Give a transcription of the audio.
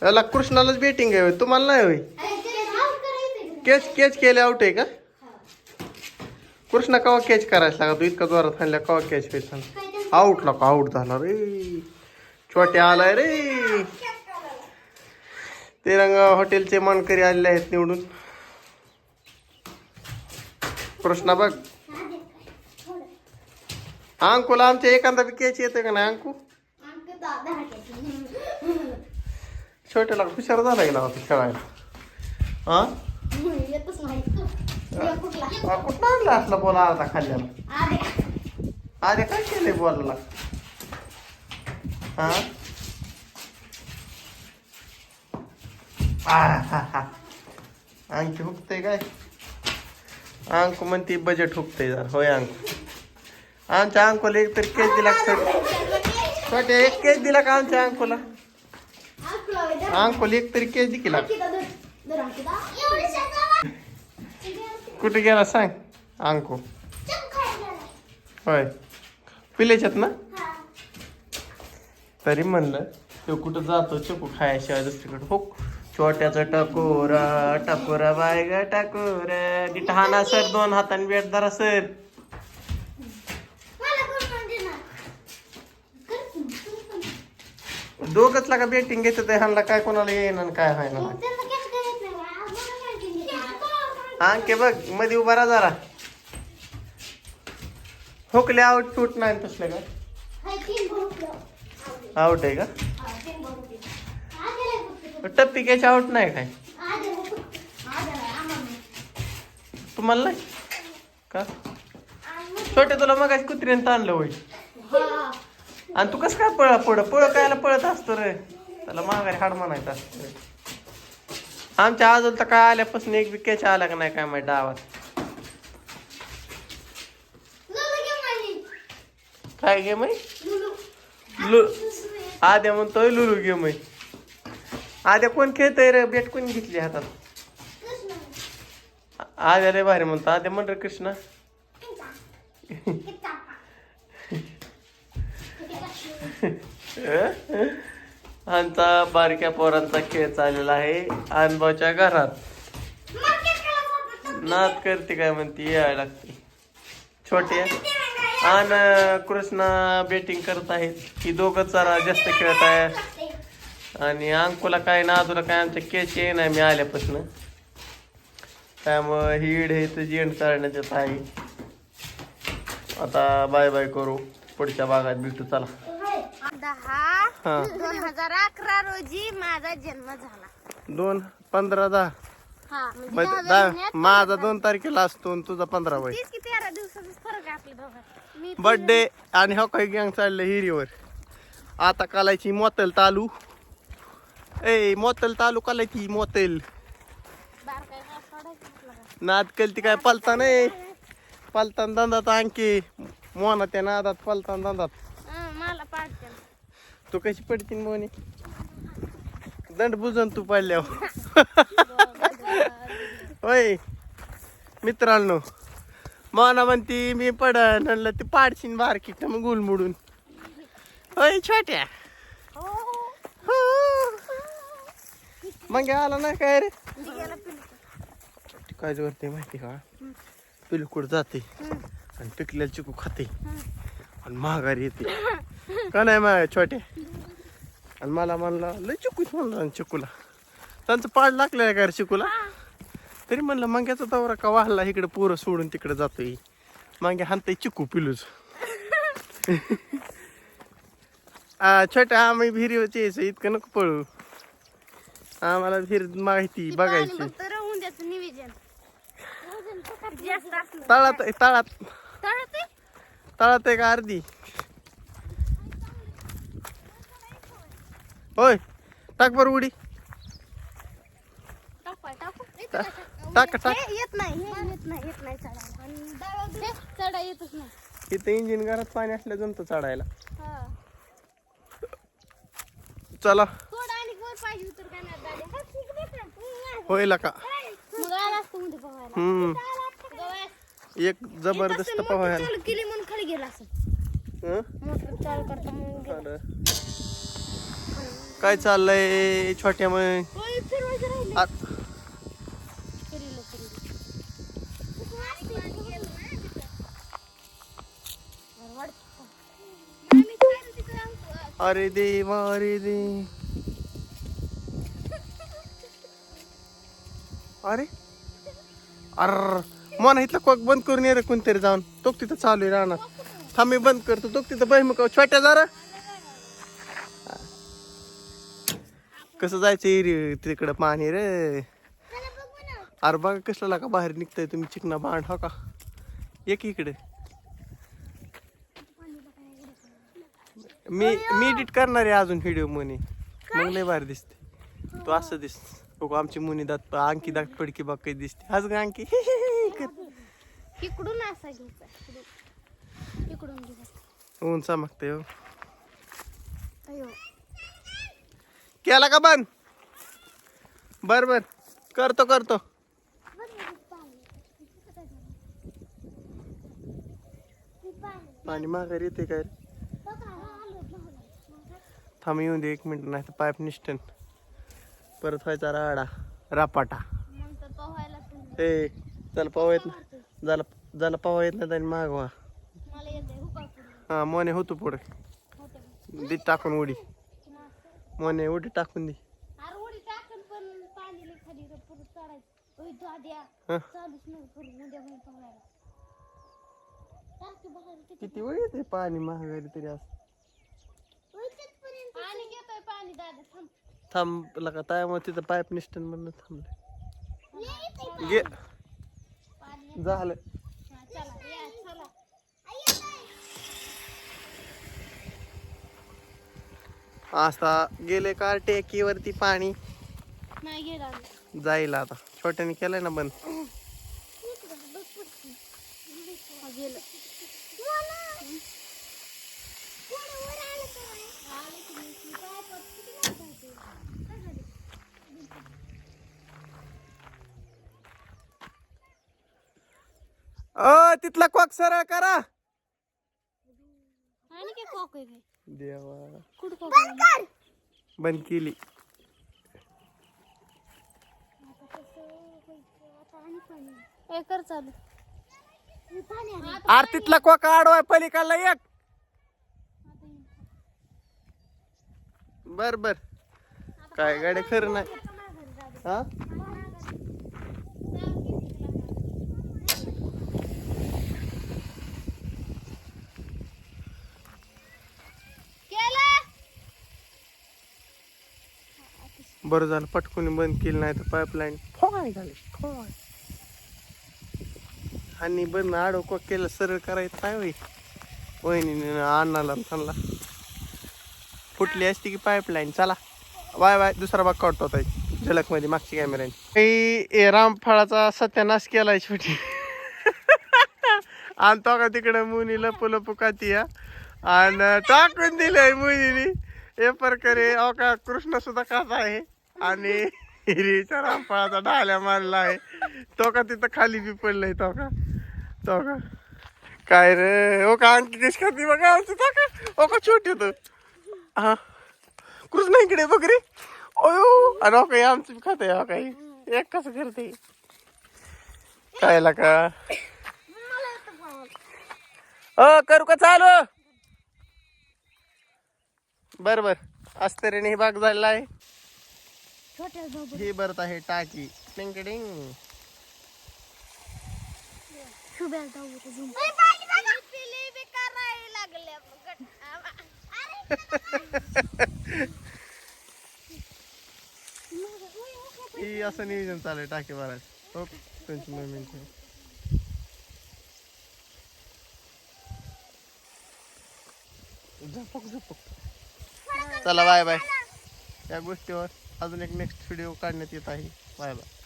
याला कृष्णालाच बेटिंग आहे होय, तुम्हाला नाही होय? कॅच कॅच केले आउट आहे का? कृष्णा कवा कॅच करायला लागा, तू इतका जोरात खाल्ल्या कवा कॅच व्हायचा? आउट ला आउट झाला रे, छोट्या आलाय रे. तिरंगा हॉटेलचे मानकरी आलेले आहेत निवडून. कृष्णा बघ, अंकुला आमच्या एखादा बी कॅच येतोय का नाही अंकू? छोट्याला हुशार झाला गेला होता खेळायला. हा कुठं आणला असला बॉल अर्धा खाल्ल्याला? अरे काय केलंय बॉलला? हा अंकी हुकतय काय? अंकू म्हणते बजेट हुकतय जरा. होय अंकू, आमच्या अंकुला एक तरी केस दिला का? छोटे एक केस दिला का आमच्या अंकुला? अंकुला एक तरी केस दि केला. कुठे गेला सांग अंकू? होय पिलेच्यात ना? तरी म्हणलं तो कुठं जातो चकू खायाशिवाय दुसरीकडे. हो छोट्याचा टाकोरा टाकोरा बाय ग टाकोरा. गिटहाना सर, दोन हाताने बेट धरा सर. दोघच लागा बेटिंग घेत ते, ह्यांना काय कोणाला येईन आणि काय व्हाय ना. अंके बघ मध्ये उभा राहा जरा. हुकले आउट शूट नाही तसलं का? आउट आहे का? टप्पी कॅच आउट नाही काय तुम्हाला नाही का? छोटे तुला मग कुत्र्याने ताणलं होईल. आणि तू कसं काय पळ कायला पळत असतो रे? त्याला माघारी हाड म्हणायचं असतं. आमच्या आजोल तर काय आल्यापासून एक बी कॅच आला का नाही काय माहिती डावात. काय गेम आहे? आद्या म्हणतोय लुलू गेम आहे. आद्या कोण खेळतय रे? बेट कोणी घेतली हातात? आद्या रे भारी म्हणतो. आद्या म्हण रे कृष्णा. आमचा बारक्या पोरांचा खेळ चाललेला आहे अनुभवच्या घरात. नाद करते काय म्हणते, यायला लागते. छोटे आणि कृष्णा बेटिंग करत आहेत. ही दोघं जरा जास्त खेळत आहे. आणि अंकुला काय ना तुला काय आमच्या कॅच ये नाही मी आल्यापासून, त्यामुळं ही इड हे तुझी एंड करण्यात येत आहे. आता बाय बाय करू, पुढच्या भागात भेटू. चला. 10/2011 रोजी माझा जन्म झाला. 2/15/10. माझा 2 तारखेला असतो आणि तुझा 15 वय. 13 दिवसाचा फरक आहे आपल्या दोघांत. बर्थडे आणि हो काही गँग चाललं हिरीवर. आता कालायची मोतल तालू. मोतल तालू कालायची मोतल. नाद कलती काय पलता नाही. पलतान दंदात आणखी मोना त्या नादात पलतान दंदात. मला पाडते. तू कशी पडतीन मोनी? दंड बुजून तू पडल्यावर. होय मित्रांनो, मोना म्हणती मी पडन म्हणलं ती पाडशीन बारकी मग गुलमुडून. होय छोट्या. मग आला ना काय रे? काय करते माहिती का? पिलकुड जाते आणि पिकलेलं चिकू खाते आणि माघारी येते का नाही माझ्या छोट्या. आणि मला म्हणला लय चिकूच म्हणलं चिकूला. त्यांचं पाड लागलेलं का रे चिकूला? तरी म्हणलं मंग्याचा दौरा का वाहला इकडे पोरं सोडून तिकडे जातोय. मागे हाणतंय चिकू पिलूच. छोट्या आम्ही भिरीवरची यायचं, इतकं नको पळू. आम्हाला विहीर माहिती बघायची. तळात तळात तळात आहे का अर्धी? होय टाक बरं उडी. टाक टाक. येत नाही चढा येतच नाही. इथं इंजिन घरात पाणी असलं जमतं चढायला. चला होईल का? एक जबरदस्त पवायला केली म्हणून खाली गेला असं. मोटर चालू करता काय चाललंय छोट्या मग अरे देवा अरे दे अरे अर मन इथला कोक बंद करून ये रे कोणतरी जाऊन तो तिथं चालू आहे राहणार थांब मी बंद करतो तो तिथं बहिमुख छोट्या जरा कसं जायचं तिकडं पाणी रे अरे बघा कसलं लागा बाहेर निघताय तुम्ही चिकना बांध हो का एक इकडे मी एडिट करणार आहे अजून व्हिडिओ मुनी मग लय भारी दिसते तो असं दिसत बघू आमची मुनी दात अंकी दात पडकी बघ काही दिसते आज ग अंकी इकडून असा घ्यायचा इकडून घ्यायचा ऊन चमकते हो अयो केला का बंद बर बर करतो पाणी माघारी येते काय थांब येऊन दे 1 मिनिट नाही तर पाईप निष्ठन परत व्हायचा राडा रापाटा नंतर पोहायला ए चल पाव येत ना झाला पाव येत नाही त्याने मागवा मला येते हुका हा मोने होतो पुढे दी टाकून उडी मोने उडी टाकून दे अरे उडी टाकून पण पाणी लई खाली परत चढायचं ओय दाद्या हं. चालूच नाही करू उद्या पण पोहायला टाकी बाहेर किती वेळ येते पाणी महागारी तरी असं आणि घेतोय पाणी दादा थांब थांबला का त्यामुळे तिथं पाईप निष्ठन म्हणून थांबलं घे पाणी झालं हा, चला या चला आता गेले का टेकीवरती पाणी नाही गेला जाईल आता छोट्याने केलंय ना बंद गेलं तिथला कॉक सरळ करा आणि काय कॉक आहे काय देवा कुठं कॉक बंद केली ए कर चालू आर तिथला कॉक आडवाय पलीकडला एक बर बर काय गाडी खरं नाही हा बरं झालं पटकून बंद केली नाही तर पाईपलाईन फोय झाली फोय आणि बंद आडो कॉक केलं सरळ करायचं नाही होई वहिनीने अन्नाला थांबला फुटली असती की पाईपलाईन चला बाय बाय दुसरा भाग काढतो आता झलक मध्ये मागची कॅमेऱ्याने रामफळाचा सत्यानाश केलाय छोटी आणि तो का तिकडे मुनी लपू लपू काती आणि टाकून दिलंय मुनीने हे प्रकारे अहो का कृष्ण सुद्धा कसा आहे आणि हिरीच्या रामफळाचा ढाल्या मारला आहे तो का तिथं खाली बी पडलाय तो का काय रे ओ का आणखी कशी खाती बघा तो का ओ का छोटी तो हा कृष्ण इकडे बघ रे ओयो अरे काही आमचं खात आहे काही एक कसं करते कायला का करू का चालू बर बर अस्तरीने हे भाग झालेला आहे ही भरत आहे टाकी टिंगडिंग ही असं नियोजन चालू आहे टाकी भरायचं हो 25 मिनिट चला बाय बाय या गोष्टीवर अजून एक नेक्स्ट व्हिडिओ काढण्यात येत आहे बाय बाय